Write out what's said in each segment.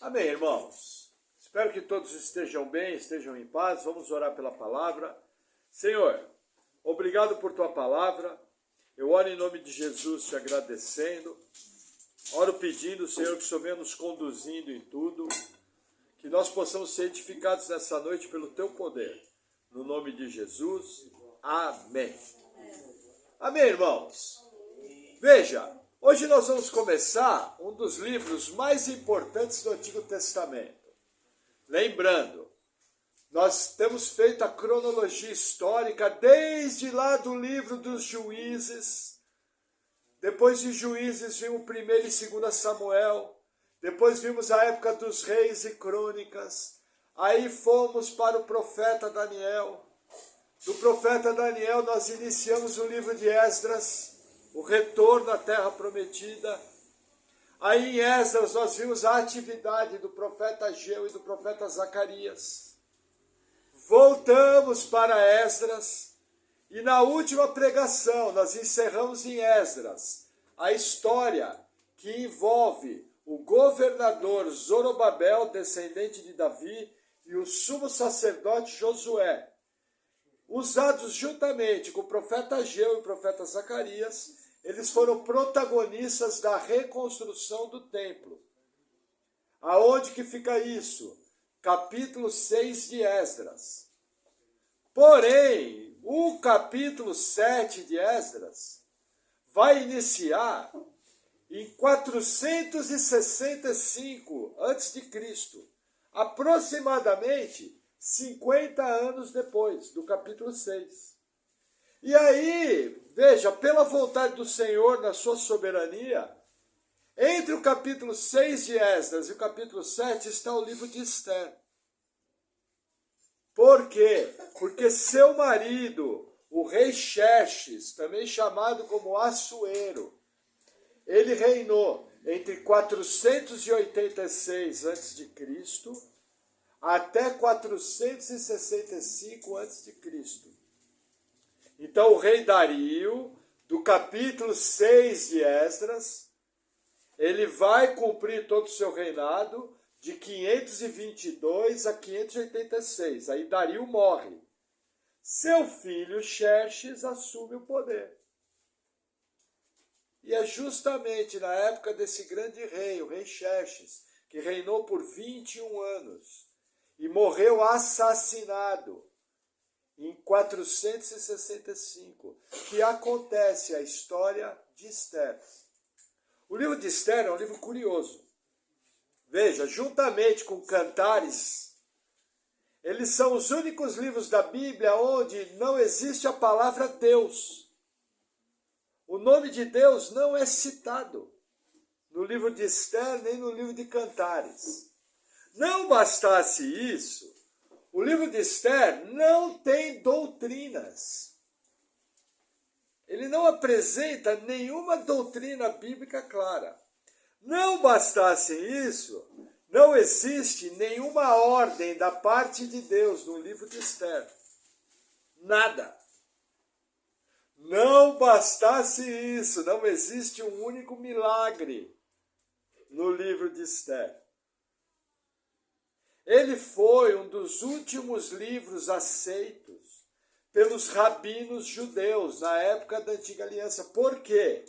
Amém, irmãos? Espero que todos estejam bem, estejam em paz. Vamos orar pela palavra. Senhor, obrigado por tua palavra. Eu oro em nome de Jesus te agradecendo. Oro pedindo, Senhor, que o Senhor venha nos conduzindo em tudo. Que nós possamos ser edificados nessa noite pelo teu poder. No nome de Jesus. Amém. Amém, irmãos? Veja, hoje nós vamos começar um dos livros mais importantes do Antigo Testamento. Lembrando, nós temos feito a cronologia histórica desde lá do livro dos Juízes. Depois de Juízes vimos 1º e 2 Samuel. Depois vimos a época dos reis e crônicas. Aí fomos para o profeta Daniel. Do profeta Daniel nós iniciamos o livro de Esdras, o retorno à terra prometida. Aí em Esdras nós vimos a atividade do profeta Ageu e do profeta Zacarias. Voltamos para Esdras e na última pregação nós encerramos em Esdras a história que envolve o governador Zorobabel, descendente de Davi, e o sumo sacerdote Josué, usados juntamente com o profeta Ageu e o profeta Zacarias. Eles foram protagonistas da reconstrução do templo. Aonde que fica isso? Capítulo 6 de Esdras. Porém, o capítulo 7 de Esdras vai iniciar em 465 a.C., aproximadamente 50 anos depois do capítulo 6. E aí, veja, pela vontade do Senhor, na sua soberania, entre o capítulo 6 de Esdras e o capítulo 7 está o livro de Esther. Por quê? Porque seu marido, o rei Xerxes, também chamado como Assuero, ele reinou entre 486 a.C. até 465 a.C. Então o rei Dario, do capítulo 6 de Esdras, ele vai cumprir todo o seu reinado de 522 a 586. Aí Dario morre. Seu filho Xerxes assume o poder. E é justamente na época desse grande rei, o rei Xerxes, que reinou por 21 anos e morreu assassinado em 465, que acontece a história de Esther. O livro de Esther é um livro curioso. Veja, juntamente com Cantares, eles são os únicos livros da Bíblia onde não existe a palavra Deus. O nome de Deus não é citado no livro de Esther nem no livro de Cantares. Não bastasse isso, o livro de Esther não tem doutrinas. Ele não apresenta nenhuma doutrina bíblica clara. Não bastasse isso, não existe nenhuma ordem da parte de Deus no livro de Esther. Nada. Não bastasse isso, não existe um único milagre no livro de Esther. Ele foi um dos últimos livros aceitos pelos rabinos judeus na época da Antiga Aliança. Por quê?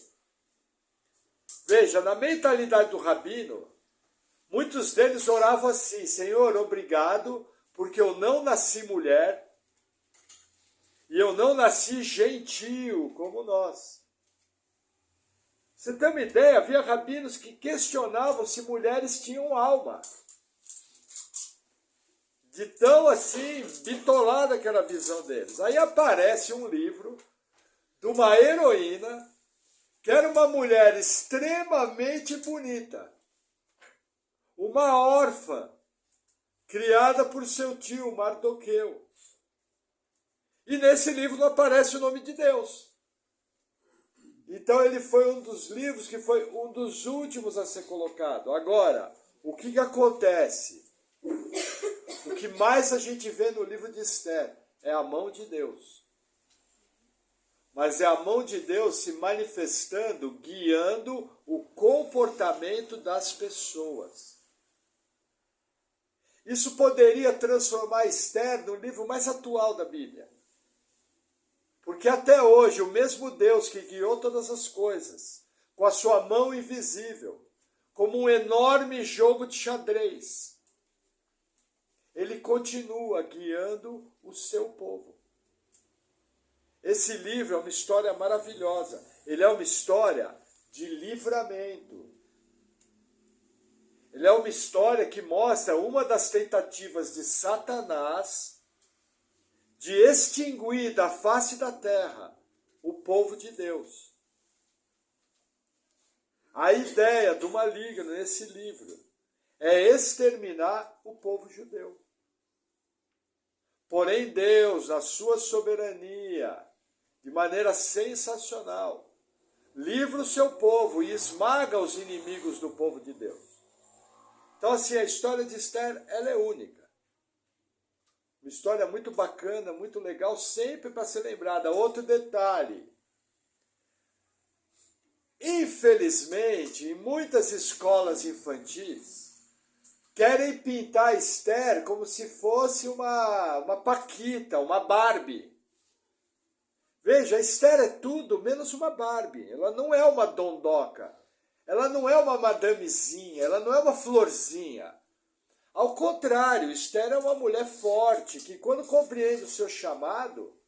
Veja, na mentalidade do rabino, muitos deles oravam assim: Senhor, obrigado, porque eu não nasci mulher e eu não nasci gentio como nós. Você tem uma ideia? Havia rabinos que questionavam se mulheres tinham alma. De tão assim, bitolada que era a visão deles. Aí aparece um livro de uma heroína que era uma mulher extremamente bonita. Uma órfã, criada por seu tio, Mardoqueu. E nesse livro não aparece o nome de Deus. Então ele foi um dos livros que foi um dos últimos a ser colocado. Agora, o que acontece? O que mais a gente vê no livro de Esther é a mão de Deus. Mas é a mão de Deus se manifestando, guiando o comportamento das pessoas. Isso poderia transformar Esther no livro mais atual da Bíblia. Porque até hoje o mesmo Deus que guiou todas as coisas, com a sua mão invisível, como um enorme jogo de xadrez, ele continua guiando o seu povo. Esse livro é uma história maravilhosa. Ele é uma história de livramento. Ele é uma história que mostra uma das tentativas de Satanás de extinguir da face da terra o povo de Deus. A ideia do maligno nesse livro é exterminar o povo judeu. Porém, Deus, na sua soberania, de maneira sensacional, livra o seu povo e esmaga os inimigos do povo de Deus. Então, assim, a história de Esther, ela é única. Uma história muito bacana, muito legal, sempre para ser lembrada. Outro detalhe. Infelizmente, em muitas escolas infantis, querem pintar Esther como se fosse uma Paquita, uma Barbie. Veja, Esther é tudo menos uma Barbie. Ela não é uma dondoca. Ela não é uma madamezinha. Ela não é uma florzinha. Ao contrário, Esther é uma mulher forte que, quando compreende o seu chamado,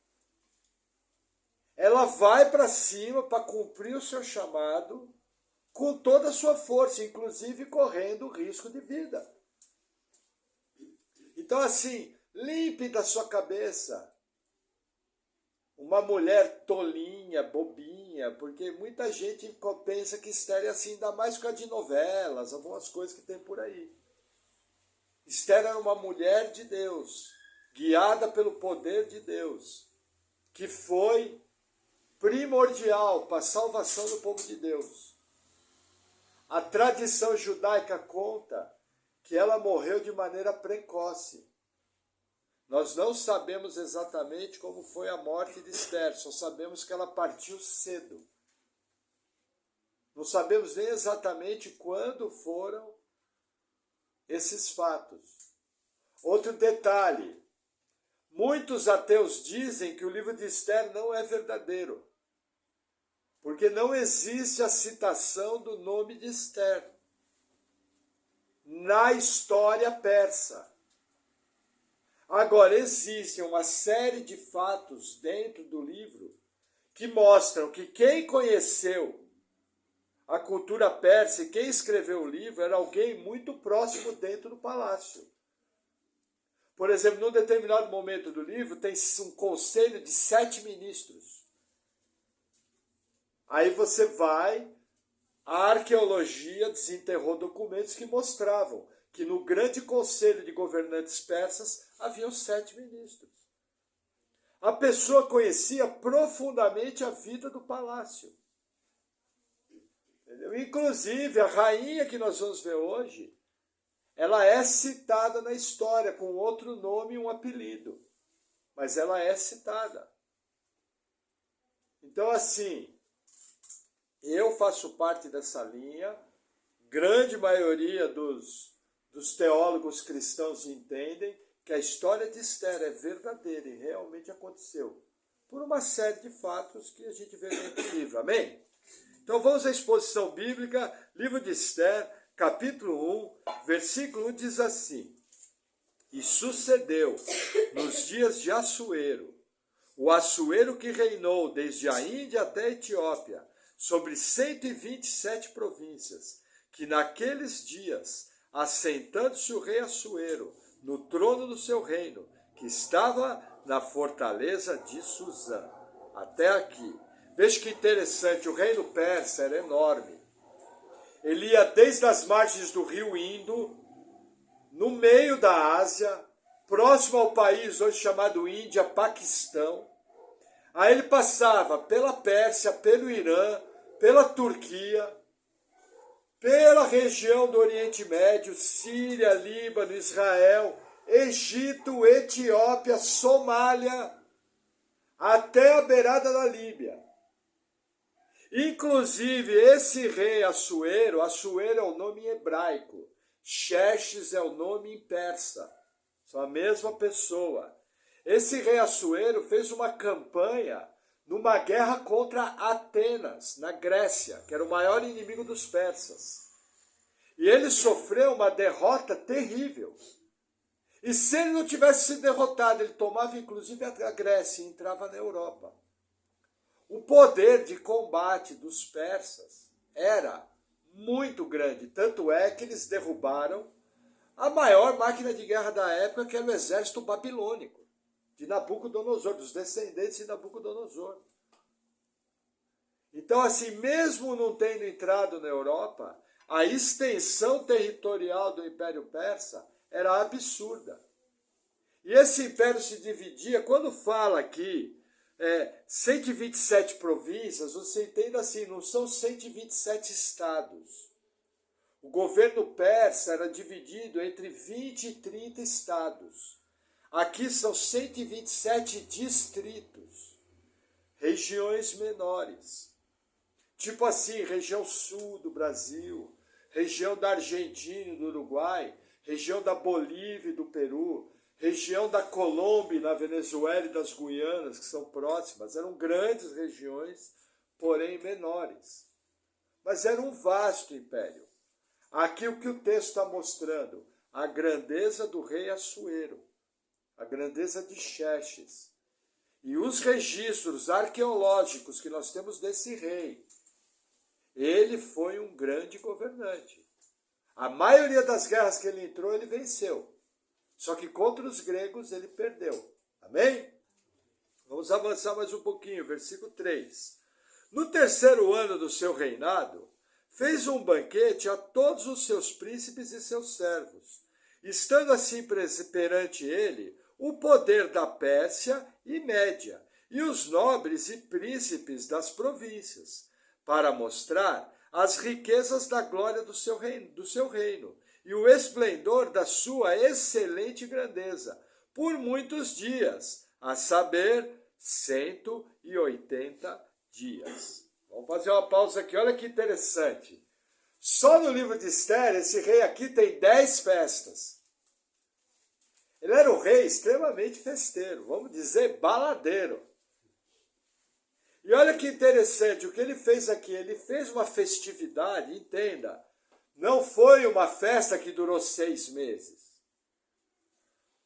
ela vai para cima para cumprir o seu chamado com toda a sua força, inclusive correndo risco de vida. Então, assim, limpe da sua cabeça uma mulher tolinha, bobinha, porque muita gente pensa que Esther é assim, ainda mais por causa de novelas, algumas coisas que tem por aí. Esther era uma mulher de Deus, guiada pelo poder de Deus, que foi primordial para a salvação do povo de Deus. A tradição judaica conta que ela morreu de maneira precoce. Nós não sabemos exatamente como foi a morte de Esther, só sabemos que ela partiu cedo. Não sabemos nem exatamente quando foram esses fatos. Outro detalhe, muitos ateus dizem que o livro de Esther não é verdadeiro, porque não existe a citação do nome de Esther na história persa. Agora, existe uma série de fatos dentro do livro que mostram que quem conheceu a cultura persa e quem escreveu o livro era alguém muito próximo dentro do palácio. Por exemplo, num determinado momento do livro, tem um conselho de 7 ministros. Aí você vai, a arqueologia desenterrou documentos que mostravam que no grande conselho de governantes persas haviam 7 ministros. A pessoa conhecia profundamente a vida do palácio. Entendeu? Inclusive, a rainha que nós vamos ver hoje, ela é citada na história com outro nome e um apelido. Mas ela é citada. Então, assim, eu faço parte dessa linha, grande maioria dos teólogos cristãos entendem que a história de Esther é verdadeira e realmente aconteceu, por uma série de fatos que a gente vê dentro do livro. Amém? Então vamos à exposição bíblica, livro de Esther, capítulo 1, versículo 1 diz assim: E sucedeu nos dias de Assuero, o Assuero que reinou desde a Índia até a Etiópia, sobre 127 províncias, que naqueles dias, assentando-se o rei Assuero no trono do seu reino, que estava na fortaleza de Suzã. Até aqui. Veja que interessante, o reino persa era enorme. Ele ia desde as margens do rio Indo, no meio da Ásia, próximo ao país hoje chamado Índia, Paquistão. Aí ele passava pela Pérsia, pelo Irã, pela Turquia, pela região do Oriente Médio, Síria, Líbano, Israel, Egito, Etiópia, Somália, até a beirada da Líbia. Inclusive, esse rei Assuero é o nome hebraico, Xerxes é o nome em persa. São a mesma pessoa. Esse rei Assuero fez uma campanha numa guerra contra Atenas, na Grécia, que era o maior inimigo dos persas. E ele sofreu uma derrota terrível. E se ele não tivesse sido derrotado, ele tomava inclusive a Grécia e entrava na Europa. O poder de combate dos persas era muito grande. Tanto é que eles derrubaram a maior máquina de guerra da época, que era o exército babilônico, de Nabucodonosor, dos descendentes de Nabucodonosor. Então, assim, mesmo não tendo entrado na Europa, a extensão territorial do Império Persa era absurda. E esse império se dividia, quando fala aqui 127 províncias, você entende assim, não são 127 estados. O governo persa era dividido entre 20 e 30 estados. Aqui são 127 distritos, regiões menores. Tipo assim, região sul do Brasil, região da Argentina e do Uruguai, região da Bolívia e do Peru, região da Colômbia, na Venezuela e das Guianas, que são próximas. Eram grandes regiões, porém menores. Mas era um vasto império. Aqui o que o texto está mostrando, a grandeza do rei Assuero, a grandeza de Xerxes. E os registros arqueológicos que nós temos desse rei, ele foi um grande governante. A maioria das guerras que ele entrou, ele venceu. Só que contra os gregos ele perdeu. Amém? Vamos avançar mais um pouquinho, versículo 3. No terceiro ano do seu reinado, fez um banquete a todos os seus príncipes e seus servos, estando assim perante ele o poder da Pérsia e Média, e os nobres e príncipes das províncias, para mostrar as riquezas da glória do seu reino e o esplendor da sua excelente grandeza, por muitos dias, a saber, 180 dias. Vamos fazer uma pausa aqui, olha que interessante. Só no livro de Esther, esse rei aqui tem 10 festas. Ele era um rei extremamente festeiro, vamos dizer, baladeiro. E olha que interessante, o que ele fez aqui, ele fez uma festividade, entenda, não foi uma festa que durou 6 meses.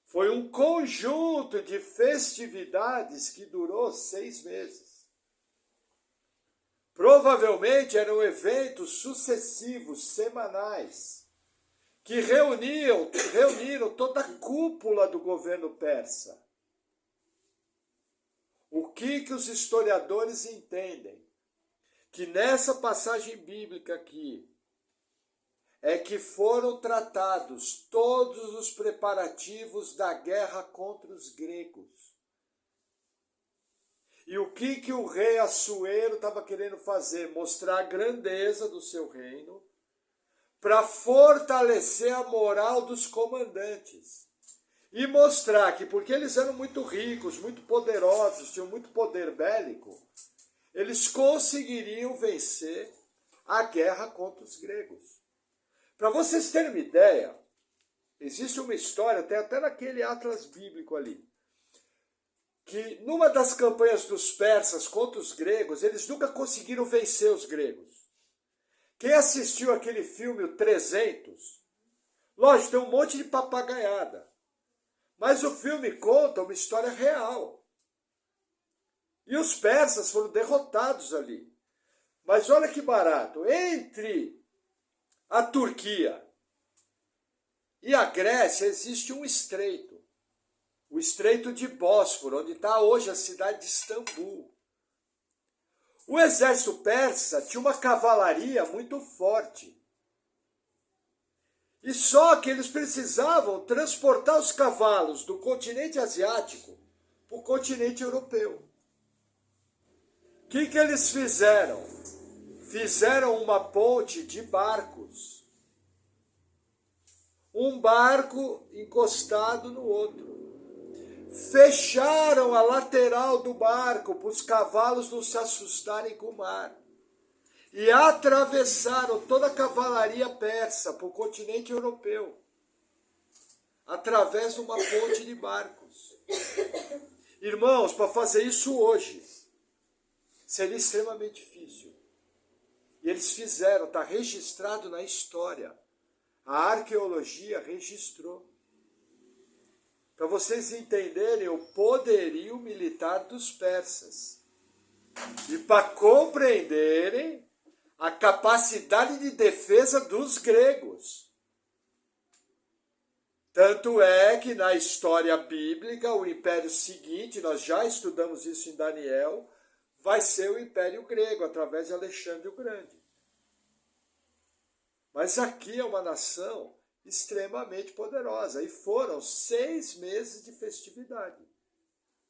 Foi um conjunto de festividades que durou 6 meses. Provavelmente eram eventos sucessivos, semanais, que reuniram toda a cúpula do governo persa. O que os historiadores entendem? Que nessa passagem bíblica aqui, é que foram tratados todos os preparativos da guerra contra os gregos. E o que o rei Assuero estava querendo fazer? Mostrar a grandeza do seu reino para fortalecer a moral dos comandantes. E mostrar que, porque eles eram muito ricos, muito poderosos, tinham muito poder bélico, eles conseguiriam vencer a guerra contra os gregos. Para vocês terem uma ideia, existe uma história, tem até naquele atlas bíblico ali, que numa das campanhas dos persas contra os gregos, eles nunca conseguiram vencer os gregos. Quem assistiu aquele filme, o 300, lógico, tem um monte de papagaiada, mas o filme conta uma história real. E os persas foram derrotados ali. Mas olha que barato, entre a Turquia e a Grécia existe um estreito. O estreito de Bósforo, onde está hoje a cidade de Istambul. O exército persa tinha uma cavalaria muito forte. E só que eles precisavam transportar os cavalos do continente asiático para o continente europeu. O que eles fizeram? Fizeram uma ponte de barcos. Um barco encostado no outro. Fecharam a lateral do barco para os cavalos não se assustarem com o mar. e atravessaram toda a cavalaria persa para o continente europeu, através de uma ponte de barcos. Irmãos, para fazer isso hoje, seria extremamente difícil. E eles fizeram, está registrado na história. A arqueologia registrou. Para vocês entenderem o poderio militar dos persas. E para compreenderem a capacidade de defesa dos gregos. Tanto é que na história bíblica, o império seguinte, nós já estudamos isso em Daniel, vai ser o Império Grego, através de Alexandre o Grande. Mas aqui é uma nação extremamente poderosa, e foram 6 meses de festividade.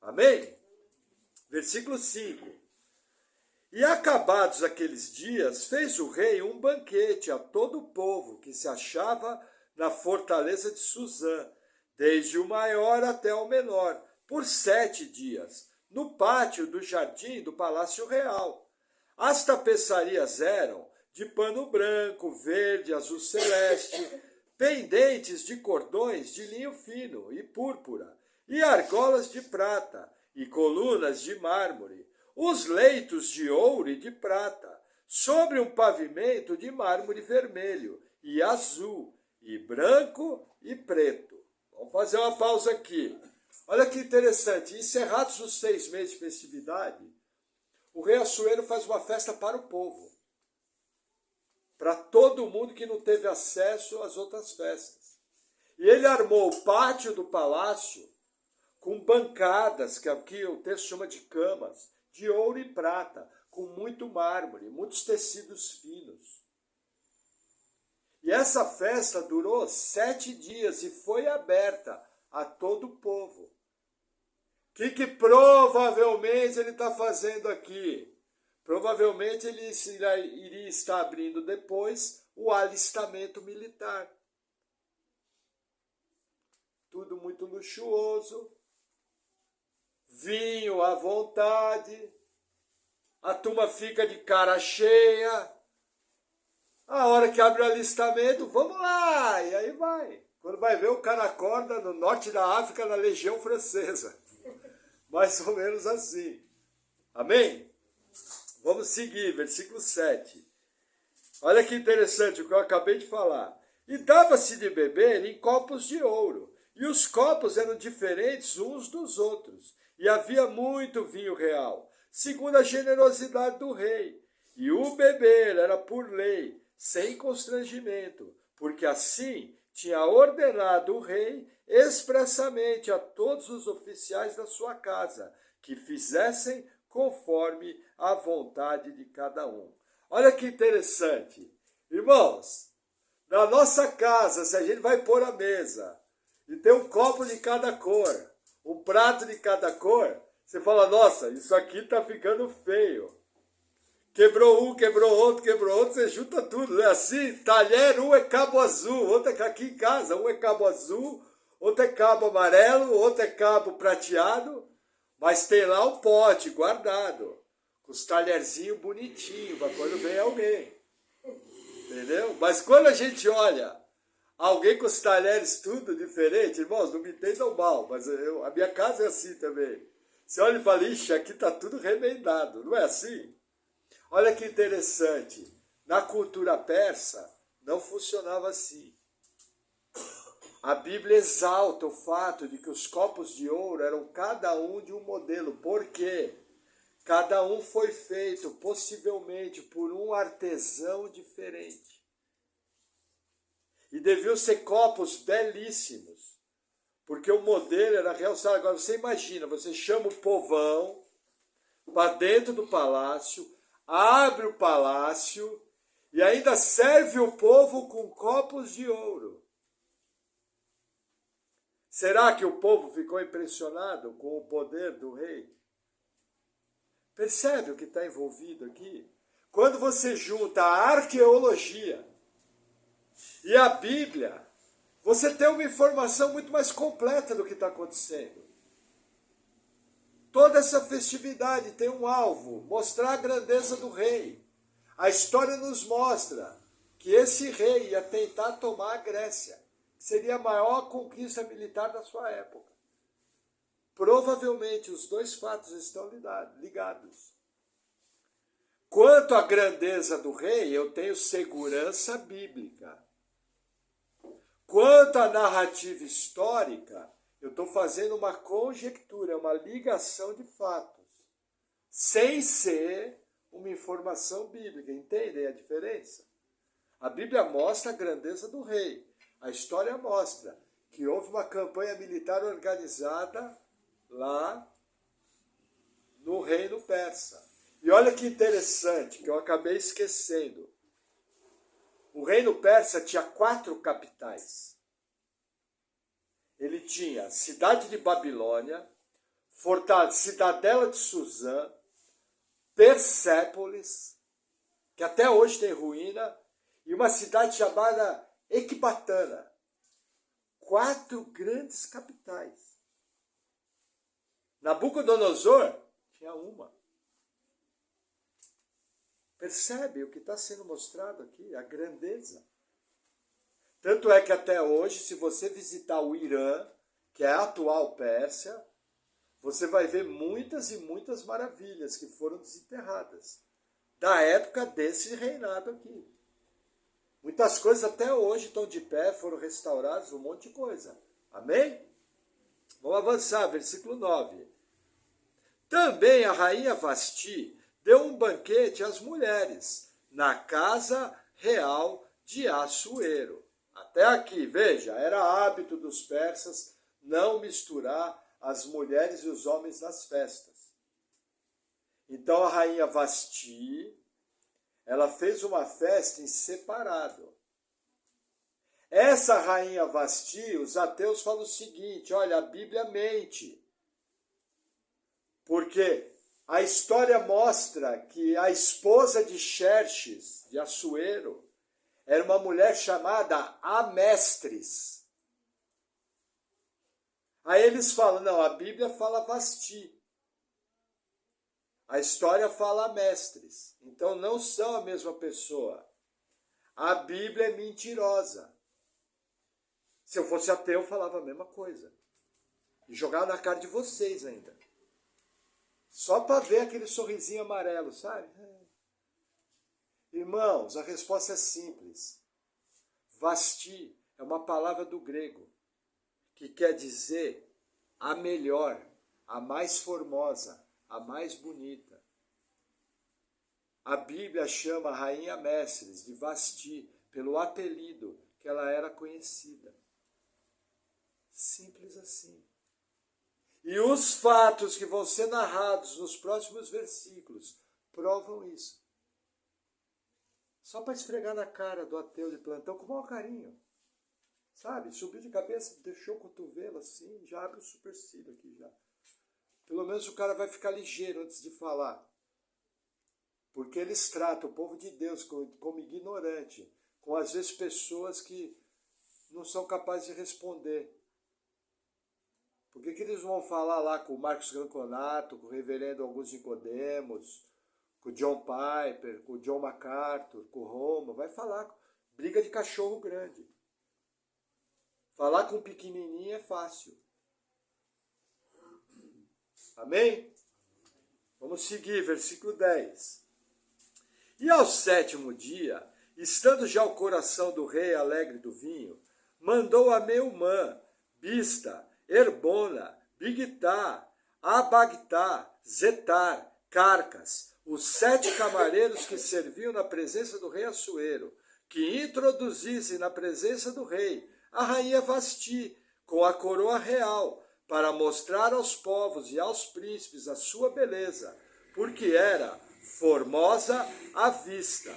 Amém? Versículo 5. E acabados aqueles dias, fez o rei um banquete a todo o povo que se achava na fortaleza de Suzã, desde o maior até o menor, por 7 dias, no pátio do jardim do Palácio Real. As tapeçarias eram de pano branco, verde, azul celeste, pendentes de cordões de linho fino e púrpura, e argolas de prata, e colunas de mármore, os leitos de ouro e de prata, sobre um pavimento de mármore vermelho, e azul, e branco e preto. Vamos fazer uma pausa aqui. Olha que interessante, encerrados os 6 meses de festividade, o rei Assuero faz uma festa para o povo. Para todo mundo que não teve acesso às outras festas. E ele armou o pátio do palácio com bancadas, que aqui o texto chama de camas, de ouro e prata, com muito mármore, muitos tecidos finos. E essa festa durou 7 dias e foi aberta a todo o povo. O que provavelmente ele está fazendo aqui? Provavelmente ele iria estar abrindo depois o alistamento militar. Tudo muito luxuoso, vinho à vontade, a turma fica de cara cheia. A hora que abre o alistamento, vamos lá, e aí vai. Quando vai ver, o cara acorda no norte da África, na Legião Francesa. Mais ou menos assim. Amém? Vamos seguir, versículo 7. Olha que interessante o que eu acabei de falar. E dava-se de beber em copos de ouro, e os copos eram diferentes uns dos outros, e havia muito vinho real, segundo a generosidade do rei. E o beber era por lei, sem constrangimento, porque assim tinha ordenado o rei expressamente a todos os oficiais da sua casa, que fizessem conforme a vontade de cada um. Olha que interessante. Irmãos, na nossa casa, se a gente vai pôr a mesa e tem um copo de cada cor, um prato de cada cor, você fala, nossa, isso aqui está ficando feio. Quebrou um, quebrou outro, você junta tudo, não é assim? Talher, um é cabo azul, outro é aqui em casa, um é cabo azul, outro é cabo amarelo, outro é cabo prateado, mas tem lá um pote guardado, com os talherzinhos bonitinhos, para quando vem alguém. Entendeu? Mas quando a gente olha alguém com os talheres tudo diferente, irmãos, não me entendam mal, mas a minha casa é assim também. Você olha e fala, ixi, aqui está tudo remendado, não é assim? Olha que interessante, na cultura persa não funcionava assim. A Bíblia exalta o fato de que os copos de ouro eram cada um de um modelo. Por quê? Cada um foi feito possivelmente por um artesão diferente. E deviam ser copos belíssimos, porque o modelo era realçado. Agora você imagina, você chama o povão para dentro do palácio, abre o palácio e ainda serve o povo com copos de ouro. Será que o povo ficou impressionado com o poder do rei? Percebe o que está envolvido aqui? Quando você junta a arqueologia e a Bíblia, você tem uma informação muito mais completa do que está acontecendo. Toda essa festividade tem um alvo, mostrar a grandeza do rei, A história nos mostra que esse rei ia tentar tomar a Grécia, que seria a maior conquista militar da sua época. Provavelmente os dois fatos estão ligados. Quanto à grandeza do rei, eu tenho segurança bíblica. Quanto à narrativa histórica, eu estou fazendo uma conjectura, uma ligação de fatos, sem ser uma informação bíblica. Entendem a diferença? A Bíblia mostra a grandeza do rei. A história mostra que houve uma campanha militar organizada lá no reino persa. E olha que interessante, que eu acabei esquecendo. O reino persa tinha 4 capitais. Ele tinha a cidade de Babilônia, cidadela de Suzã, Persépolis, que até hoje tem ruína, e uma cidade chamada Ecbatana. 4 grandes capitais. Nabucodonosor tinha uma. Percebe o que está sendo mostrado aqui? A grandeza. Tanto é que até hoje, se você visitar o Irã, que é a atual Pérsia, você vai ver muitas e muitas maravilhas que foram desenterradas da época desse reinado aqui. Muitas coisas até hoje estão de pé, foram restauradas, um monte de coisa. Amém? Vamos avançar, versículo 9. Também a rainha Vasti deu um banquete às mulheres na casa real de Assuero. Até aqui, veja, era hábito dos persas não misturar as mulheres e os homens nas festas. Então a rainha Vasti, ela fez uma festa em separado. Essa rainha Vasti, os ateus falam o seguinte, olha, a Bíblia mente. Porque a história mostra que a esposa de Xerxes, de Assuero, era uma mulher chamada Amestris. Aí eles falam, não, a Bíblia fala Vasti. A história fala Amestris. Então não são a mesma pessoa. A Bíblia é mentirosa. Se eu fosse ateu, eu falava a mesma coisa. E jogava na cara de vocês ainda. Só para ver aquele sorrisinho amarelo, sabe? Irmãos, a resposta é simples. Vasti é uma palavra do grego, que quer dizer a melhor, a mais formosa, a mais bonita. A Bíblia chama a rainha Amestris de Vasti, pelo apelido que ela era conhecida. Simples assim. E os fatos que vão ser narrados nos próximos versículos provam isso. Só para esfregar na cara do ateu de plantão com o maior carinho. Sabe? Subiu de cabeça, deixou o cotovelo assim, já abre o supercílio aqui já. Pelo menos o cara vai ficar ligeiro antes de falar. Porque eles tratam o povo de Deus como ignorante, com às vezes pessoas que não são capazes de responder. Por que eles vão falar lá com o Marcos Granconato, com o reverendo Augusto Nicodemos, com o John Piper, com o John MacArthur, com o Roma? Vai falar. Briga de cachorro grande. Falar com pequenininho é fácil. Amém? Vamos seguir, versículo 10. E ao 7º dia, estando já o coração do rei alegre do vinho, mandou a Meumã, Bista, Erbona, Bigtá, Abagtá, Zetar, Carcas, os 7 camareiros que serviam na presença do rei Assuero, que introduzissem na presença do rei a rainha Vasti, com a coroa real, para mostrar aos povos e aos príncipes a sua beleza, porque era formosa à vista.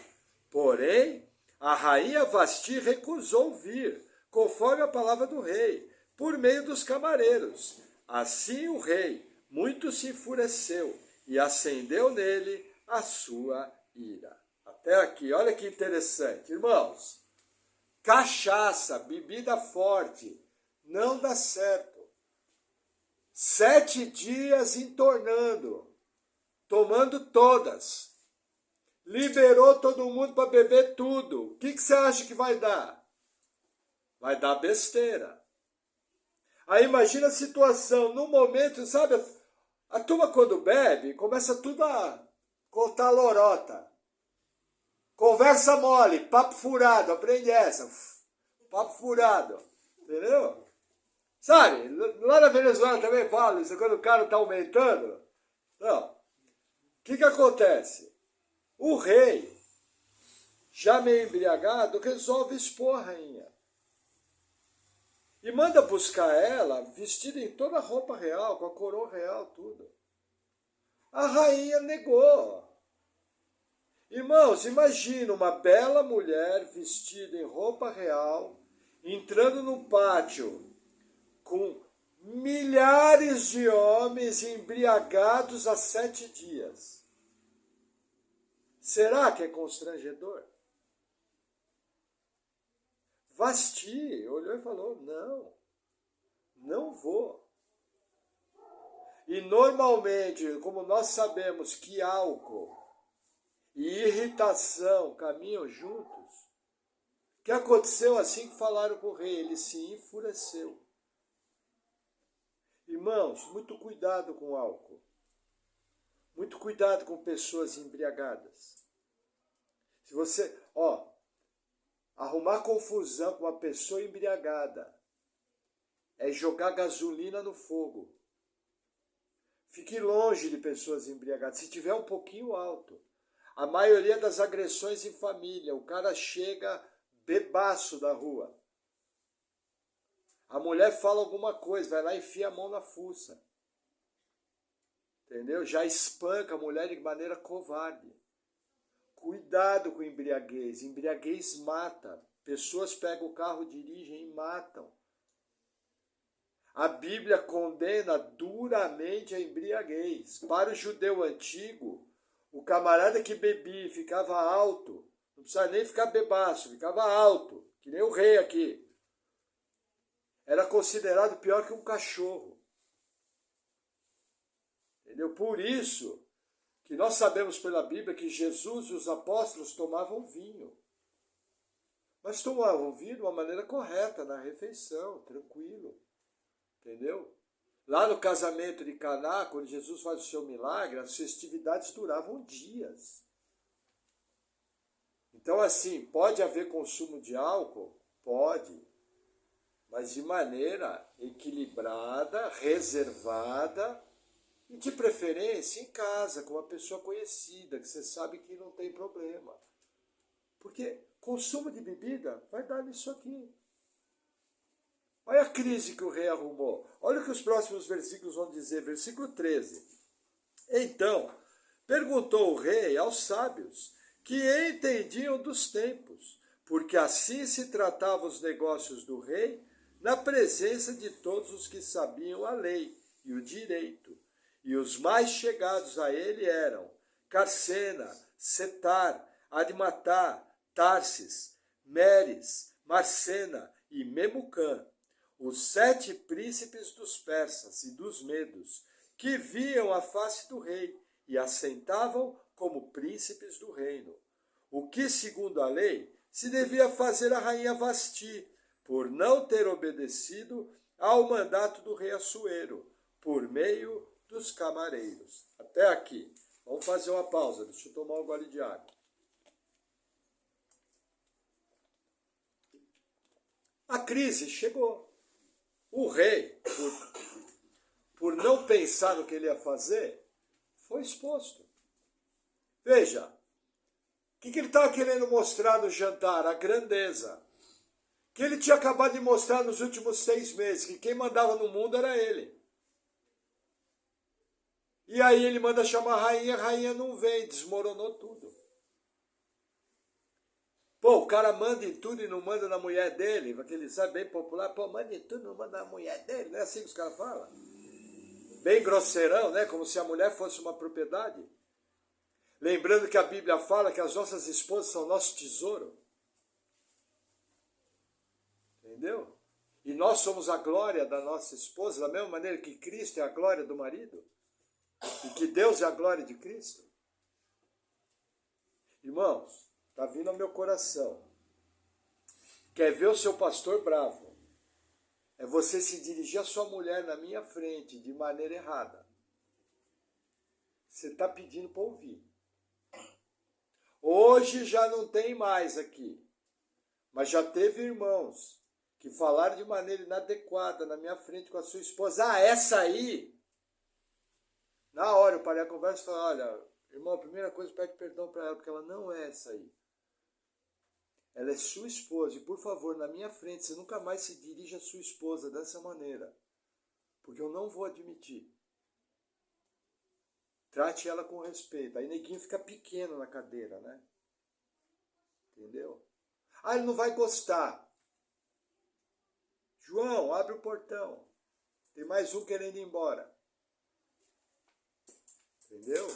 Porém, a rainha Vasti recusou vir, conforme a palavra do rei, por meio dos camareiros. Assim o rei muito se enfureceu e acendeu nele a sua ira. Até aqui, olha que interessante. Irmãos, cachaça, bebida forte, não dá certo. 7 dias entornando, tomando todas. liberou todo mundo para beber tudo. O que você acha que vai dar? Vai dar besteira. Aí imagina a situação, no momento, sabe, a turma quando bebe, começa tudo a contar lorota. Conversa mole, papo furado, aprende essa. Papo furado, entendeu? Sabe, lá na Venezuela também fala isso, quando o cara está aumentando. Não. O que acontece? O rei, já meio embriagado, resolve expor a rainha. E manda buscar ela, vestida em toda a roupa real, com a coroa real, tudo. A rainha negou. Irmãos, imagina uma bela mulher vestida em roupa real, entrando no pátio com milhares de homens embriagados há 7 dias. Será que é constrangedor? Vasti olhou e falou, não vou. E normalmente, como nós sabemos que álcool e irritação caminham juntos, o que aconteceu assim que falaram com o rei? Ele se enfureceu. Irmãos, muito cuidado com o álcool. Muito cuidado com pessoas embriagadas. Se você, arrumar confusão com uma pessoa embriagada é jogar gasolina no fogo. Fique longe de pessoas embriagadas. Se tiver um pouquinho alto. A maioria das agressões em família, o cara chega bebaço da rua. A mulher fala alguma coisa, vai lá e enfia a mão na fuça. Entendeu? Já espanca a mulher de maneira covarde. Cuidado com embriaguez. Embriaguez mata. Pessoas pegam o carro, dirigem e matam. A Bíblia condena duramente a embriaguez. Para o judeu antigo, o camarada que bebia e ficava alto, não precisava nem ficar bebaço, ficava alto, que nem o rei aqui. Era considerado pior que um cachorro. Entendeu? Por isso que nós sabemos pela Bíblia que Jesus e os apóstolos tomavam vinho. Mas tomavam vinho de uma maneira correta, na refeição, tranquilo. Entendeu? Lá no casamento de Caná, quando Jesus faz o seu milagre, as festividades duravam dias. Então, assim, pode haver consumo de álcool? Pode. Mas de maneira equilibrada, reservada e de preferência em casa, com uma pessoa conhecida, que você sabe que não tem problema. Porque consumo de bebida vai dar nisso aqui. Olha a crise que o rei arrumou. Olha o que os próximos versículos vão dizer. Versículo 13. Então, perguntou o rei aos sábios, que entendiam dos tempos, porque assim se tratavam os negócios do rei, na presença de todos os que sabiam a lei e o direito. E os mais chegados a ele eram Carsena, Setar, Admatá, Tarsis, Meres, Marcena e Memucã, os 7 príncipes dos persas e dos medos, que viam a face do rei e assentavam como príncipes do reino. O que, segundo a lei, se devia fazer a rainha Vasti, por não ter obedecido ao mandato do rei Assuero, por meio dos camareiros. Até aqui. Vamos fazer uma pausa. Deixa eu tomar um gole de água. A crise chegou. O rei, por não pensar no que ele ia fazer, foi exposto. Veja, o que ele estava querendo mostrar no jantar? A grandeza. Que ele tinha acabado de mostrar nos últimos 6 meses, que quem mandava no mundo era ele. E aí ele manda chamar a rainha não vem, desmoronou tudo. Pô, o cara manda em tudo e não manda na mulher dele, aquele, sabe, bem popular, pô, manda em tudo e não manda na mulher dele, não é assim que os caras falam? Bem grosseirão, né, como se a mulher fosse uma propriedade. Lembrando que a Bíblia fala que as nossas esposas são nosso tesouro. Entendeu? E nós somos a glória da nossa esposa, da mesma maneira que Cristo é a glória do marido. E que Deus é a glória de Cristo. Irmãos, está vindo ao meu coração. Quer ver o seu pastor bravo? É você se dirigir à sua mulher na minha frente de maneira errada. Você está pedindo para ouvir. Hoje já não tem mais aqui. Mas já teve irmãos que falaram de maneira inadequada na minha frente com a sua esposa. Ah, essa aí? Na hora eu parei a conversa e falei, olha, irmão, a primeira coisa, pede perdão para ela, porque ela não é essa aí. Ela é sua esposa. E, por favor, na minha frente, você nunca mais se dirija à sua esposa dessa maneira. Porque eu não vou admitir. Trate ela com respeito. Aí neguinho fica pequeno na cadeira, né? Entendeu? Ah, ele não vai gostar. João, abre o portão. Tem mais um querendo ir embora. Entendeu?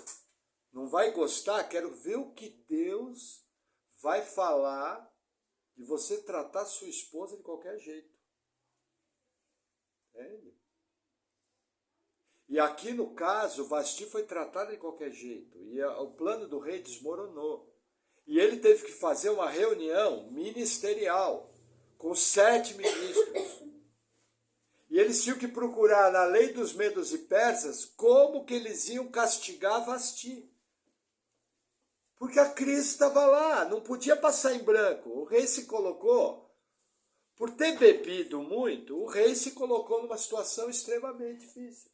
Não vai gostar? Quero ver o que Deus vai falar de você tratar sua esposa de qualquer jeito. Entende? E aqui no caso, Vasti foi tratada de qualquer jeito. E o plano do rei desmoronou. E ele teve que fazer uma reunião ministerial com 7 ministros. E eles tinham que procurar na lei dos medos e persas como que eles iam castigar Vasti. Porque a crise estava lá, não podia passar em branco. O rei se colocou, por ter bebido muito, o rei se colocou numa situação extremamente difícil.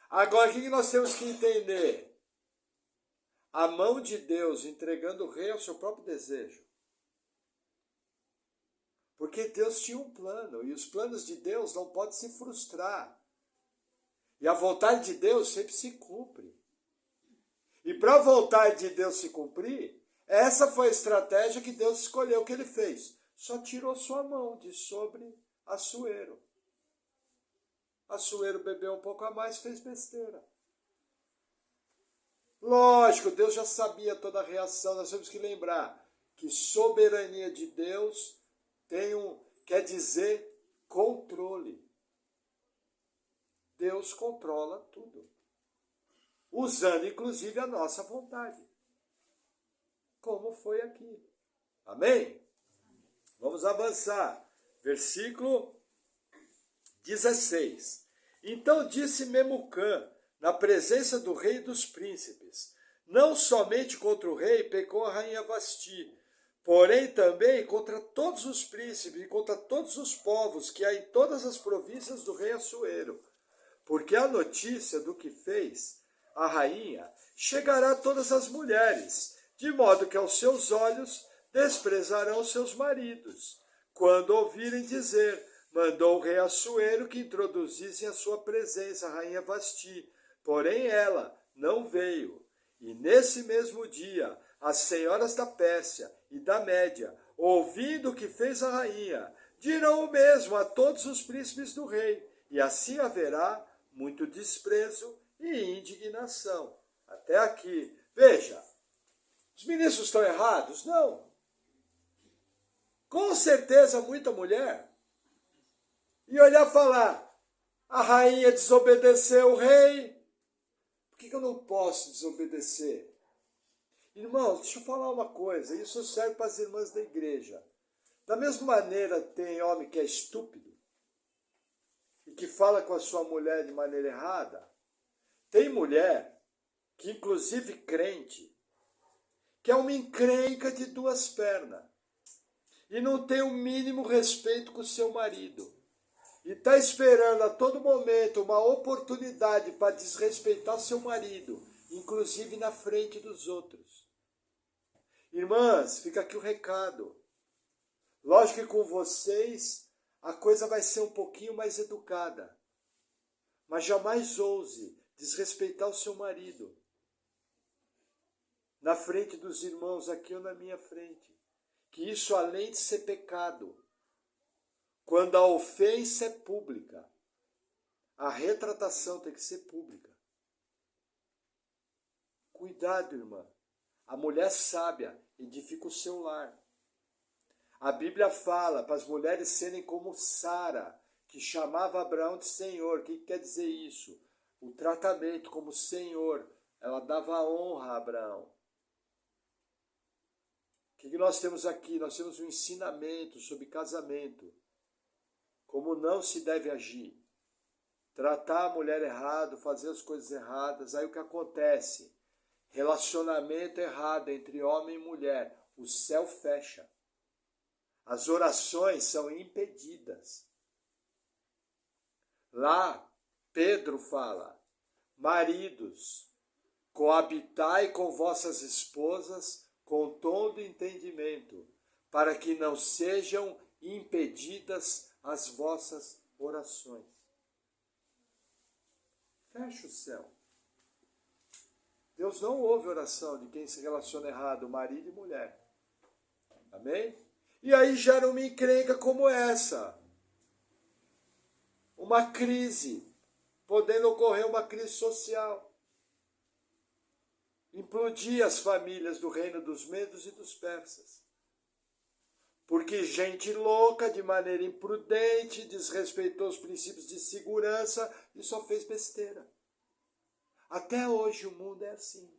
Agora, o que nós temos que entender? A mão de Deus entregando o rei ao seu próprio desejo. Porque Deus tinha um plano, e os planos de Deus não podem se frustrar. E a vontade de Deus sempre se cumpre. E para a vontade de Deus se cumprir, essa foi a estratégia que Deus escolheu. O que ele fez? Só tirou sua mão de sobre Assuero. Assuero bebeu um pouco a mais, fez besteira. Lógico, Deus já sabia toda a reação. Nós temos que lembrar que soberania de Deus quer dizer controle. Deus controla tudo. Usando inclusive a nossa vontade. Como foi aqui. Amém? Vamos avançar. Versículo 16. Então disse Memucã, na presença do rei e dos príncipes, não somente contra o rei pecou a rainha Vasti, porém também contra todos os príncipes e contra todos os povos que há em todas as províncias do rei Assuero, porque a notícia do que fez a rainha chegará a todas as mulheres, de modo que aos seus olhos desprezarão seus maridos, quando ouvirem dizer, mandou o rei Assuero que introduzissem a sua presença a rainha Vasti, porém ela não veio. E nesse mesmo dia, as senhoras da Pérsia e da Média, ouvindo o que fez a rainha, dirão o mesmo a todos os príncipes do rei, e assim haverá muito desprezo e indignação. Até aqui. Veja, os ministros estão errados? Não. Com certeza muita mulher. E olhar e falar, a rainha desobedeceu o rei. Por que eu não posso desobedecer? Irmãos, deixa eu falar uma coisa, isso serve para as irmãs da igreja. Da mesma maneira tem homem que é estúpido e que fala com a sua mulher de maneira errada. Tem mulher, que inclusive crente, que é uma encrenca de duas pernas e não tem o mínimo respeito com o seu marido. E está esperando a todo momento uma oportunidade para desrespeitar seu marido, inclusive na frente dos outros. Irmãs, fica aqui o recado. Lógico que com vocês a coisa vai ser um pouquinho mais educada. Mas jamais ouse desrespeitar o seu marido. Na frente dos irmãos, aqui ou na minha frente. Que isso, além de ser pecado, quando a ofensa é pública, a retratação tem que ser pública. Cuidado, irmã. A mulher sábia edifica o seu lar. A Bíblia fala para as mulheres serem como Sara, que chamava Abraão de Senhor. O que quer dizer isso? O tratamento como Senhor. Ela dava honra a Abraão. O que nós temos aqui? Nós temos um ensinamento sobre casamento. Como não se deve agir. Tratar a mulher errado, fazer as coisas erradas. Aí o que acontece? Relacionamento errado entre homem e mulher. O céu fecha. As orações são impedidas. Lá, Pedro fala, maridos, coabitai com vossas esposas com todo entendimento, para que não sejam impedidas as vossas orações. Fecha o céu. Deus não ouve oração de quem se relaciona errado, marido e mulher. Amém? E aí gera uma encrenca como essa. Uma crise, podendo ocorrer uma crise social. Implodir as famílias do reino dos medos e dos persas. Porque gente louca, de maneira imprudente, desrespeitou os princípios de segurança e só fez besteira. Até hoje o mundo é assim.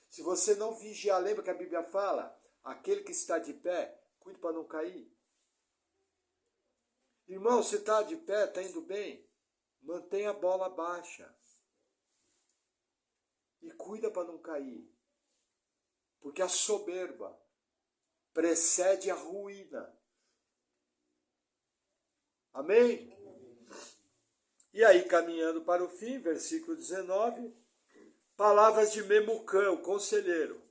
Se você não vigiar, lembra que a Bíblia fala? Aquele que está de pé, cuide para não cair. Irmão, você está de pé, está indo bem? Mantenha a bola baixa. E cuida para não cair. Porque a soberba precede a ruína. Amém? E aí, caminhando para o fim, versículo 19, palavras de Memucã, o conselheiro.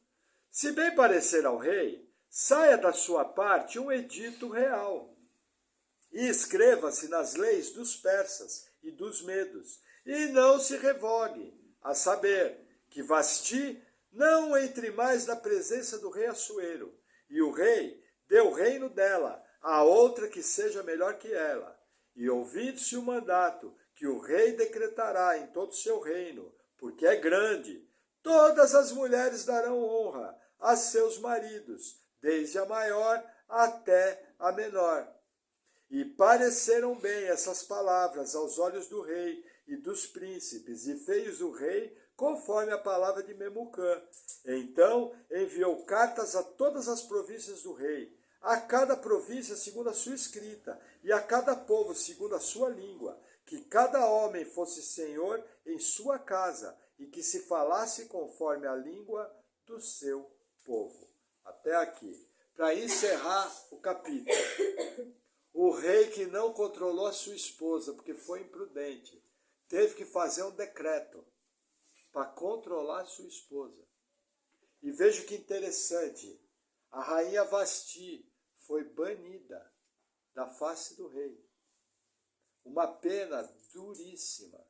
Se bem parecer ao rei, saia da sua parte um edito real, e escreva-se nas leis dos persas e dos medos, e não se revogue, a saber, que Vasti não entre mais na presença do rei Assuero, e o rei dê o reino dela a outra que seja melhor que ela. E ouvindo-se o mandato que o rei decretará em todo o seu reino, porque é grande, todas as mulheres darão honra a seus maridos, desde a maior até a menor. E pareceram bem essas palavras aos olhos do rei e dos príncipes, e fez o rei conforme a palavra de Memucã. Então enviou cartas a todas as províncias do rei, a cada província segundo a sua escrita, e a cada povo segundo a sua língua, que cada homem fosse senhor em sua casa, e que se falasse conforme a língua do seu povo. Até aqui. Para encerrar o capítulo. O rei que não controlou a sua esposa, porque foi imprudente, teve que fazer um decreto para controlar a sua esposa. E veja que interessante, a rainha Vasti foi banida da face do rei. Uma pena duríssima.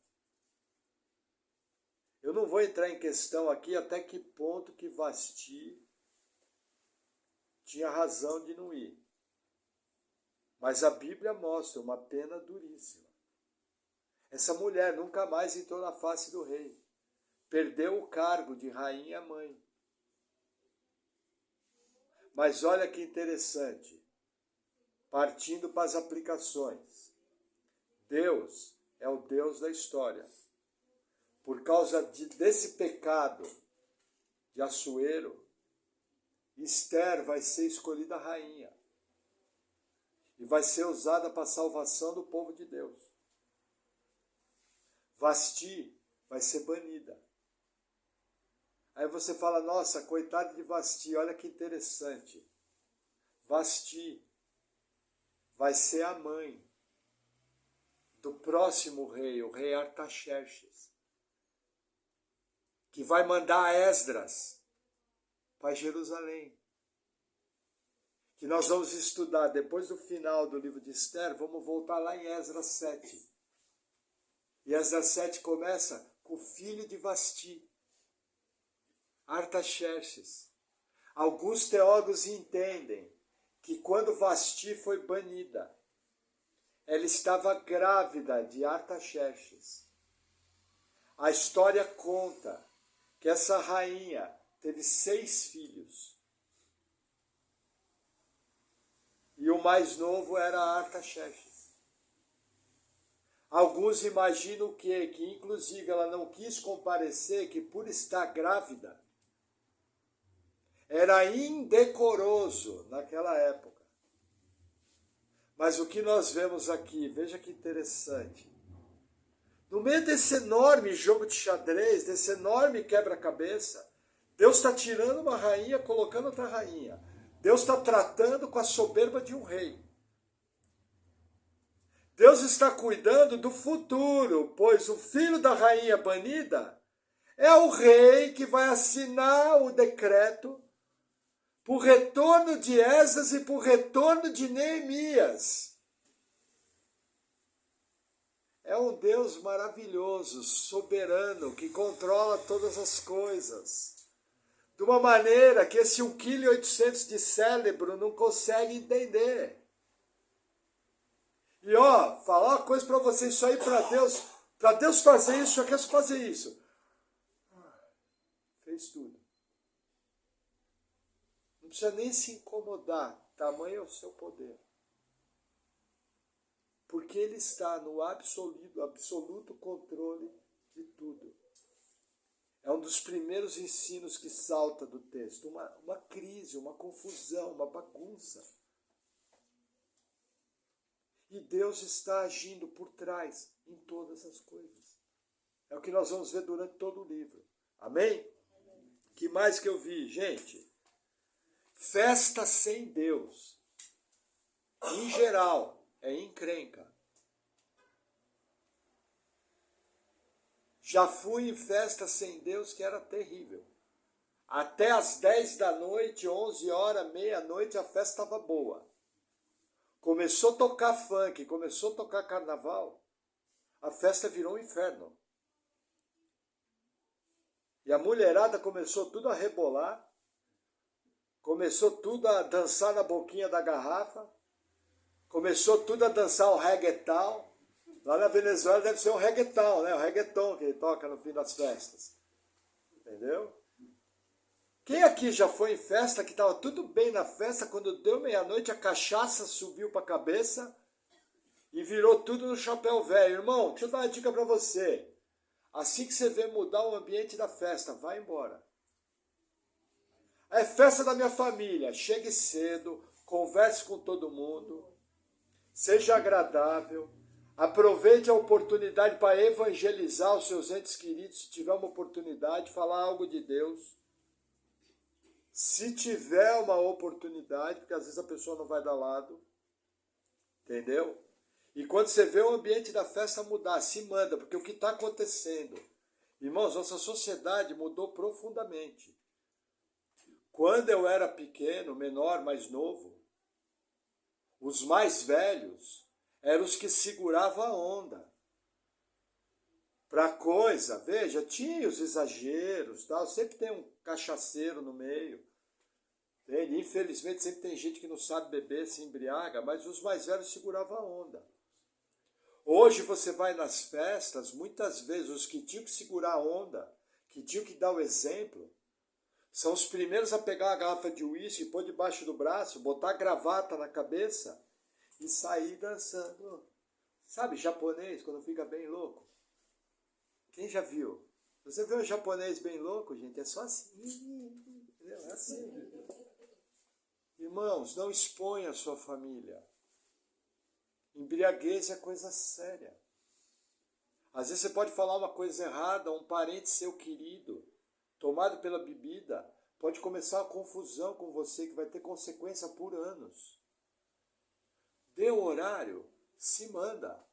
Eu não vou entrar em questão aqui até que ponto que Vasti tinha razão de não ir. Mas a Bíblia mostra uma pena duríssima. Essa mulher nunca mais entrou na face do rei. Perdeu o cargo de rainha mãe. Mas olha que interessante. Partindo para as aplicações. Deus é o Deus da história. Por causa desse pecado de Assuero, Esther vai ser escolhida rainha. E vai ser usada para a salvação do povo de Deus. Vasti vai ser banida. Aí você fala, nossa, coitada de Vasti, olha que interessante. Vasti vai ser a mãe do próximo rei, o rei Artaxerxes, que vai mandar Esdras para Jerusalém. Que nós vamos estudar depois do final do livro de Esther, vamos voltar lá em Esdras 7. E Esdras 7 começa com o filho de Vasti, Artaxerxes. Alguns teólogos entendem que quando Vasti foi banida, ela estava grávida de Artaxerxes. A história conta que essa rainha teve 6 filhos. E o mais novo era Artaxerxes. Alguns imaginam que inclusive ela não quis comparecer, que por estar grávida, Era indecoroso naquela época. Mas o que nós vemos aqui, veja que interessante. No meio desse enorme jogo de xadrez, desse enorme quebra-cabeça, Deus está tirando uma rainha, colocando outra rainha. Deus está tratando com a soberba de um rei. Deus está cuidando do futuro, pois o filho da rainha banida é o rei que vai assinar o decreto por retorno de Esdras e por retorno de Neemias. É um Deus maravilhoso, soberano, que controla todas as coisas. De uma maneira que esse 1,8 kg de cérebro não consegue entender. E falar uma coisa para você, isso aí para Deus fazer isso, só quer fazer isso. Fez tudo. Não precisa nem se incomodar, tamanho é o seu poder. Porque ele está no absoluto controle de tudo. É um dos primeiros ensinos que salta do texto. Uma crise, uma confusão, uma bagunça. E Deus está agindo por trás em todas as coisas. É o que nós vamos ver durante todo o livro. Amém? Que mais que eu vi, gente? Festa sem Deus, em geral, é encrenca. Já fui em festa sem Deus que era terrível. Até às 10 da noite, 11 horas, meia-noite, a festa estava boa. Começou a tocar funk, começou a tocar carnaval, a festa virou um inferno. E a mulherada começou tudo a rebolar, começou tudo a dançar na boquinha da garrafa, começou tudo a dançar o reggaeton. Lá na Venezuela deve ser o reggaeton, né? O reggaeton que ele toca no fim das festas. Entendeu? Quem aqui já foi em festa, que estava tudo bem na festa, quando deu meia-noite, a cachaça subiu para a cabeça e virou tudo no chapéu velho? Irmão, deixa eu dar uma dica para você. Assim que você vê mudar o ambiente da festa, vai embora. É festa da minha família. Chegue cedo, converse com todo mundo, seja agradável, aproveite a oportunidade para evangelizar os seus entes queridos, se tiver uma oportunidade, falar algo de Deus. Se tiver uma oportunidade, porque às vezes a pessoa não vai dar lado, entendeu? E quando você vê o ambiente da festa mudar, se manda, porque o que está acontecendo? Irmãos, nossa sociedade mudou profundamente. Quando eu era pequeno, menor, mais novo, os mais velhos eram os que seguravam a onda. Para coisa, veja, tinha os exageros, tal, sempre tem um cachaceiro no meio. Entende? Infelizmente sempre tem gente que não sabe beber, se embriaga, mas os mais velhos seguravam a onda. Hoje você vai nas festas, muitas vezes os que tinham que segurar a onda, que tinham que dar o exemplo, são os primeiros a pegar a garrafa de uísque, pôr debaixo do braço, botar a gravata na cabeça e sair dançando. Sabe, japonês, quando fica bem louco? Quem já viu? Você vê um japonês bem louco, gente, é só assim. É assim. Irmãos, não exponha a sua família. Embriaguez é coisa séria. Às vezes você pode falar uma coisa errada, um parente seu querido, tomado pela bebida, pode começar uma confusão com você que vai ter consequência por anos. Dê o horário, se manda.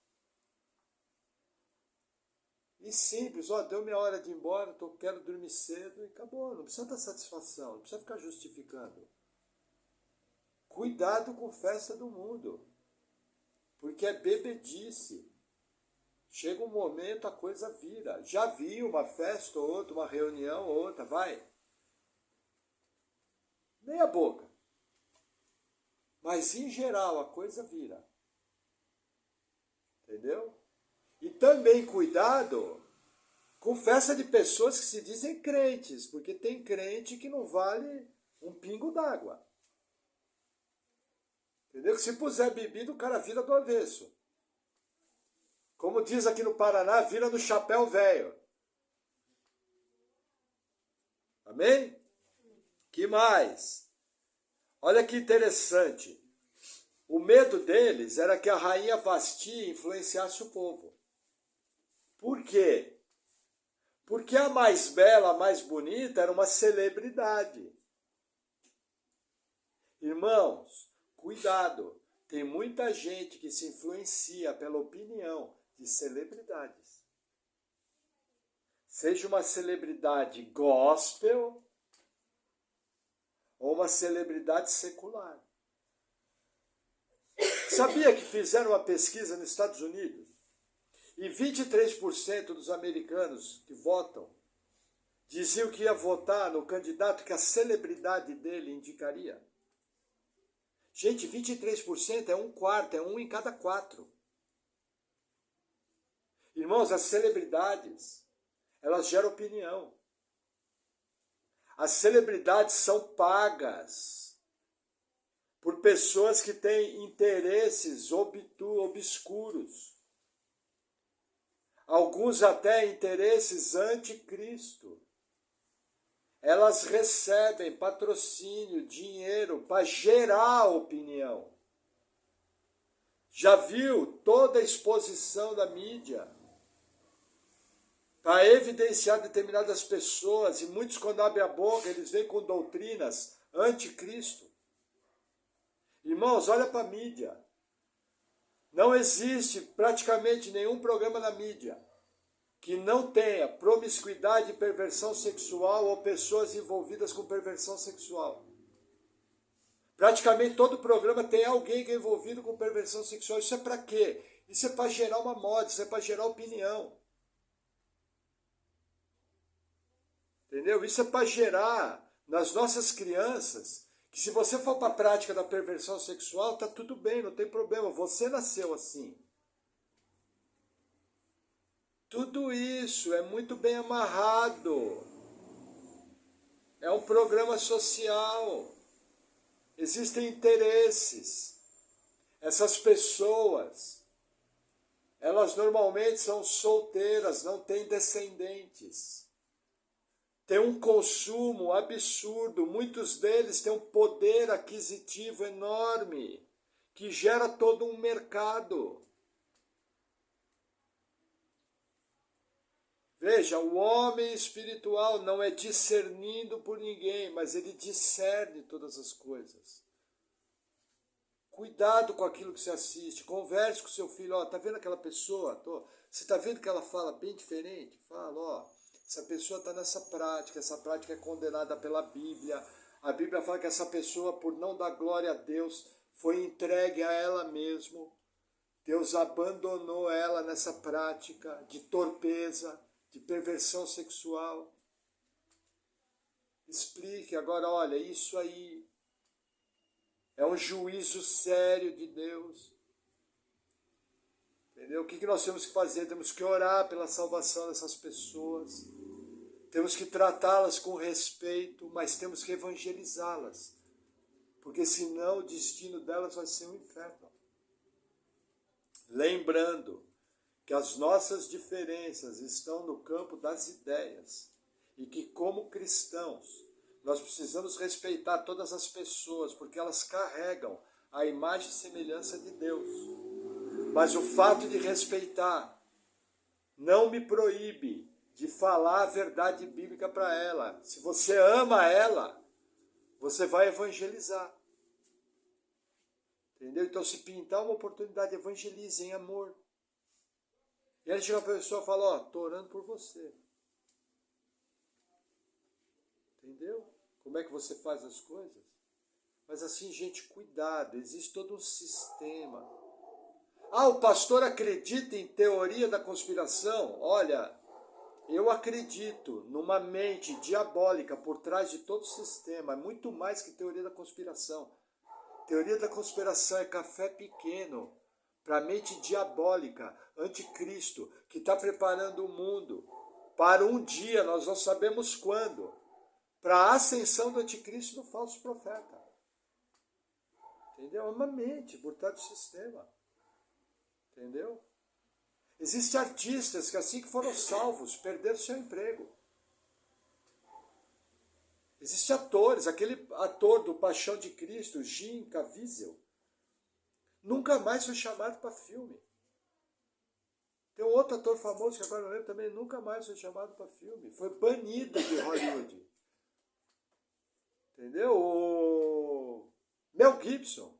E simples, deu minha hora de ir embora, quero dormir cedo e acabou. Não precisa dar satisfação, não precisa ficar justificando. Cuidado com festa do mundo, porque é bebedice. Chega um momento, a coisa vira. Já vi uma festa ou outra, uma reunião ou outra, vai. Meia boca. Mas, em geral, a coisa vira. Entendeu? E também cuidado com festa de pessoas que se dizem crentes, porque tem crente que não vale um pingo d'água. Entendeu? Que se puser bebida, o cara vira do avesso. Como diz aqui no Paraná, vira no chapéu velho. Amém? Que mais? Olha que interessante. O medo deles era que a rainha Vasti influenciasse o povo. Por quê? Porque a mais bela, a mais bonita era uma celebridade. Irmãos, cuidado. Tem muita gente que se influencia pela opinião de celebridades. Seja uma celebridade gospel ou uma celebridade secular. Sabia que fizeram uma pesquisa nos Estados Unidos e 23% dos americanos que votam diziam que ia votar no candidato que a celebridade dele indicaria? Gente, 23% é um quarto, é um em cada 4. Irmãos, as celebridades, elas geram opinião. As celebridades são pagas por pessoas que têm interesses obscuros. Alguns até interesses anticristo. Elas recebem patrocínio, dinheiro para gerar opinião. Já viu toda a exposição da mídia para evidenciar determinadas pessoas, e muitos quando abrem a boca, eles vêm com doutrinas anticristo. Irmãos, olha para a mídia. Não existe praticamente nenhum programa na mídia que não tenha promiscuidade e perversão sexual ou pessoas envolvidas com perversão sexual. Praticamente todo programa tem alguém que é envolvido com perversão sexual. Isso é para quê? Isso é para gerar uma moda, isso é para gerar opinião. Entendeu? Isso é para gerar nas nossas crianças que se você for para a prática da perversão sexual, tá tudo bem, não tem problema. Você nasceu assim. Tudo isso é muito bem amarrado. É um programa social. Existem interesses. Essas pessoas, elas normalmente são solteiras, não têm descendentes. Tem um consumo absurdo. Muitos deles têm um poder aquisitivo enorme, que gera todo um mercado. Veja, o homem espiritual não é discernido por ninguém, mas ele discerne todas as coisas. Cuidado com aquilo que você assiste, converse com seu filho, ó, tá vendo aquela pessoa? Você tá vendo que ela fala bem diferente? Fala, ó, essa pessoa está nessa prática, essa prática é condenada pela Bíblia. A Bíblia fala que essa pessoa, por não dar glória a Deus, foi entregue a ela mesma. Deus abandonou ela nessa prática de torpeza, de perversão sexual. Explique agora, olha, isso aí é um juízo sério de Deus. Entendeu? O que nós temos que fazer? Temos que orar pela salvação dessas pessoas. Temos que tratá-las com respeito, mas temos que evangelizá-las. Porque senão o destino delas vai ser um inferno. Lembrando que as nossas diferenças estão no campo das ideias e que, como cristãos, nós precisamos respeitar todas as pessoas porque elas carregam a imagem e semelhança de Deus. Mas o fato de respeitar não me proíbe de falar a verdade bíblica para ela. Se você ama ela, você vai evangelizar. Entendeu? Então, se pintar uma oportunidade, evangelize em amor. E aí chega a pessoa e fala, ó, tô orando por você. Entendeu? Como é que você faz as coisas? Mas assim, gente, cuidado, existe todo um sistema. Ah, o pastor acredita em teoria da conspiração? Olha, eu acredito numa mente diabólica por trás de todo o sistema. É muito mais que teoria da conspiração. Teoria da conspiração é café pequeno para a mente diabólica, anticristo, que está preparando o mundo para um dia, nós não sabemos quando, para a ascensão do anticristo e do falso profeta. Entendeu? É uma mente por trás do sistema. Entendeu? Existem artistas que assim que foram salvos, perderam seu emprego. Existem atores, aquele ator do Paixão de Cristo, Jim Caviezel, nunca mais foi chamado para filme. Tem um outro ator famoso que agora não lembro também, nunca mais foi chamado para filme. Foi banido de Hollywood. Entendeu? O Mel Gibson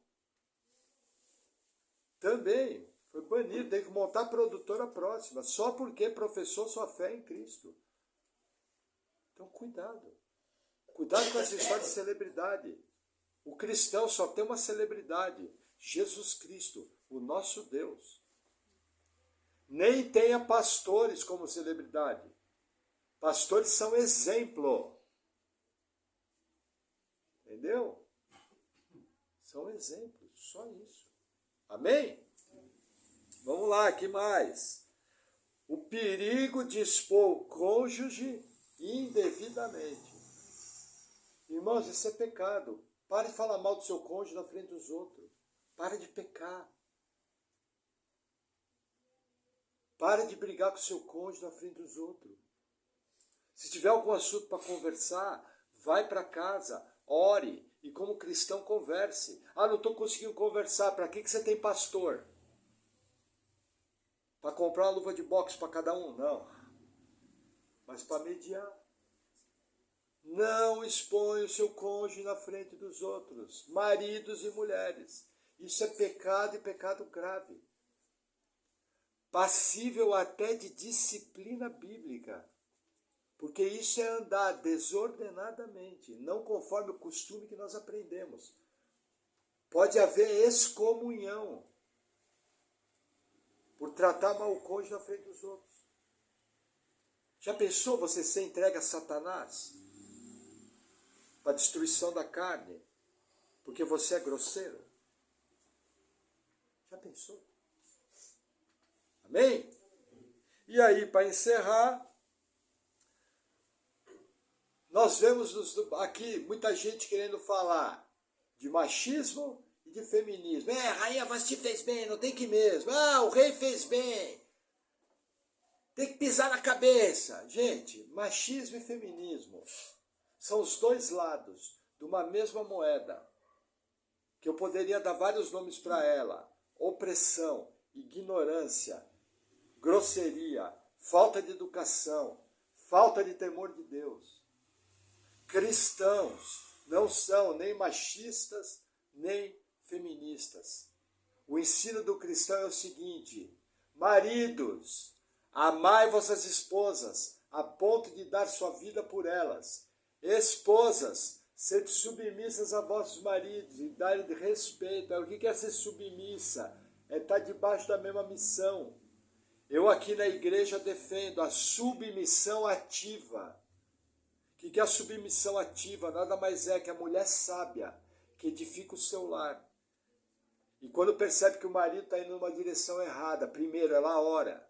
também foi banido, teve que montar a produtora próxima, só porque professou sua fé em Cristo. Então, cuidado. Cuidado com essa história de celebridade. O cristão só tem uma celebridade, Jesus Cristo, o nosso Deus. Nem tenha pastores como celebridade. Pastores são exemplo. Entendeu? São exemplos, só isso. Amém? Vamos lá, que mais? O perigo de expor o cônjuge indevidamente. Irmãos, isso é pecado. Pare de falar mal do seu cônjuge na frente dos outros. Pare de pecar. Pare de brigar com o seu cônjuge na frente dos outros. Se tiver algum assunto para conversar, vai para casa, ore e como cristão converse. Ah, não estou conseguindo conversar. Para que você tem pastor? Para comprar uma luva de boxe para cada um? Não. Mas para mediar. Não expõe o seu cônjuge na frente dos outros, maridos e mulheres. Isso é pecado e pecado grave. Passível até de disciplina bíblica. Porque isso é andar desordenadamente, não conforme o costume que nós aprendemos. Pode haver excomunhão por tratar mal o cônjuge na frente dos outros. Já pensou você ser entregue a Satanás? Para a destruição da carne, porque você é grosseiro? Já pensou? Amém? E aí, para encerrar, nós vemos aqui muita gente querendo falar de machismo e de feminismo. A rainha Vasti fez bem, não tem que mesmo. Ah, o rei fez bem. Tem que pisar na cabeça. Gente, machismo e feminismo são os dois lados de uma mesma moeda, que eu poderia dar vários nomes para ela: opressão, ignorância, grosseria, falta de educação, falta de temor de Deus. Cristãos não são nem machistas, nem feministas. O ensino do cristão é o seguinte: maridos, amai vossas esposas, a ponto de dar sua vida por elas. Esposas, sede submissas a vossos maridos e dar-lhe respeito. O que é ser submissa? É estar debaixo da mesma missão. Eu aqui na igreja defendo a submissão ativa. O que é a submissão ativa? Nada mais é que a mulher sábia, que edifica o seu lar. E quando percebe que o marido está indo numa direção errada, primeiro, ela ora.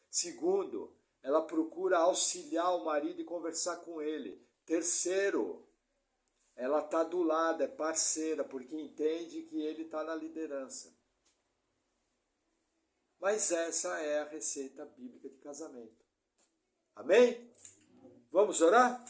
Segundo, ela procura auxiliar o marido e conversar com ele. Terceiro, ela está do lado, é parceira, porque entende que ele está na liderança. Mas essa é a receita bíblica de casamento. Amém? Vamos orar?